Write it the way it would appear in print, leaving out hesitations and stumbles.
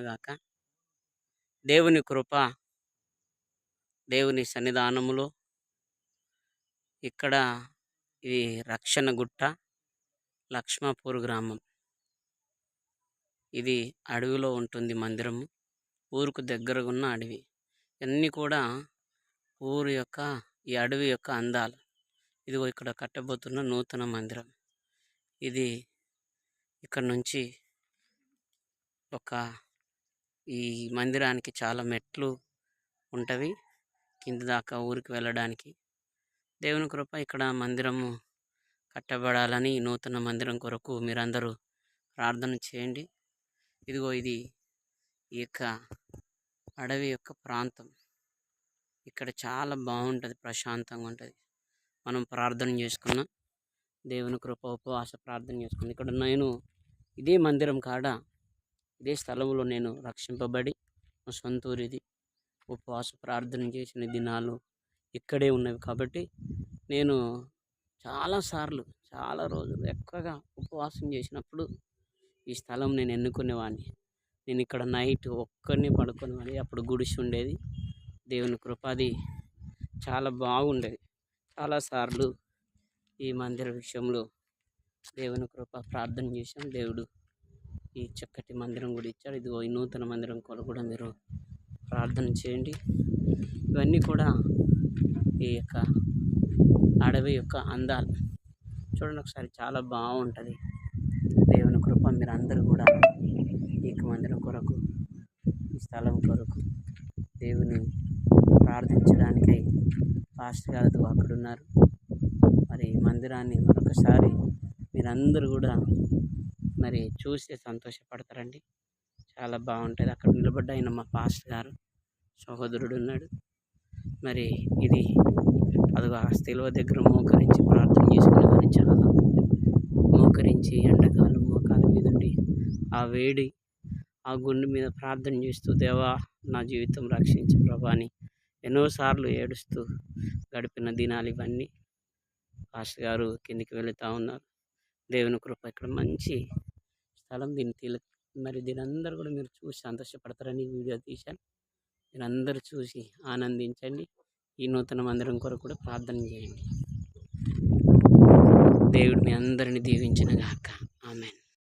గాక. దేవుని కృప, దేవుని సన్నిధానములో ఇక్కడ ఇది రక్షణ గుట్ట, లక్ష్మాపూర్ గ్రామం. ఇది అడవిలో ఉంటుంది మందిరము. ఊరుకు దగ్గరగా ఉన్న అడవి. ఇవన్నీ కూడా ఊరు యొక్క ఈ అడవి యొక్క అందాలు. ఇదిగో ఇక్కడ కట్టబోతున్న నూతన మందిరం. ఇది ఇక్కడ నుంచి ఈ మందిరానికి చాలా మెట్లు ఉంటవి కింద దాకా ఊరికి వెళ్ళడానికి. దేవుని కృప, ఇక్కడ మందిరము కట్టబడాలని నూతన మందిరం కొరకు మీరందరూ ప్రార్థన చేయండి. ఇదిగో ఇది ఈ యొక్క అడవి యొక్క ప్రాంతం. ఇక్కడ చాలా బాగుంటుంది, ప్రశాంతంగా ఉంటుంది. మనం ప్రార్థన చేసుకున్నాం, దేవుని కృప ఉపవాస ప్రార్థన చేసుకున్నాం. ఇక్కడ నేను ఇదే మందిరం కాడ, ఇదే స్థలంలో నేను రక్షింపబడి, మా సొంత ఊరిది, ఉపవాస ప్రార్థన చేసిన దినాలు ఇక్కడే ఉన్నవి. కాబట్టి నేను చాలాసార్లు, చాలా రోజులు ఎక్కువగా ఉపవాసం చేసినప్పుడు ఈ స్థలం నేను ఎన్నుకునేవాడిని. నేను ఇక్కడ నైట్ ఒక్కడిని పడుకునేవాడిని. అప్పుడు గుడిసి ఉండేది. దేవుని కృప, అది చాలా బాగుండేది. చాలాసార్లు ఈ మందిర విషయంలో దేవుని కృప ప్రార్థన చేశాం. దేవుడు ఈ చక్కటి మందిరం కూడా ఇచ్చాడు. ఇదిగో ఈ నూతన మందిరం కొరకు కూడా మీరు ప్రార్థన చేయండి. ఇవన్నీ కూడా ఈ యొక్క అడవి యొక్క అందాలు చూడండి ఒకసారి, చాలా బాగుంటుంది. దేవుని కృప, మీరు అందరూ కూడా ఈ మందిరం కొరకు, ఈ స్థలం కొరకు దేవుని ప్రార్థించడానికై పాస్టర్ గారు అక్కడ ఉన్నారు. మరి మందిరాన్ని మరొకసారి మీరందరూ కూడా మరి చూసి సంతోషపడతారండి. చాలా బాగుంటుంది. అక్కడ నిలబడ్డ ఆయన మా పాస్టర్ గారు సహోదరుడు ఉన్నాడు. మరి ఇది అదిగో ఆ శిలువ దగ్గర మోకరించి ప్రార్థన చేసుకునేవాడిని. చాలా మోకరించి ఎండాకాలం మోకాల మీద ఉండి ఆ వేడి, ఆ గుండె మీద ప్రార్థన చేస్తూ, దేవా నా జీవితం రక్షించు ప్రభా అని ఎన్నోసార్లు ఏడుస్తూ గడిపిన దినాలు ఇవన్నీ. పాస్టర్ గారు కిందికి వెళుతూ ఉన్నారు. దేవుని కృప, ఇక్కడ మంచి స్థలం. దీని అందరూ కూడా మీరు చూసి సంతోషపడతారని వీడియో తీశాను. మీరందరూ చూసి ఆనందించండి. ఈ నూతన మందిరం కొరకు కూడా ప్రార్థన చేయండి. దేవుడు మీ అందరిని దీవించిన గాక. ఆమేన్.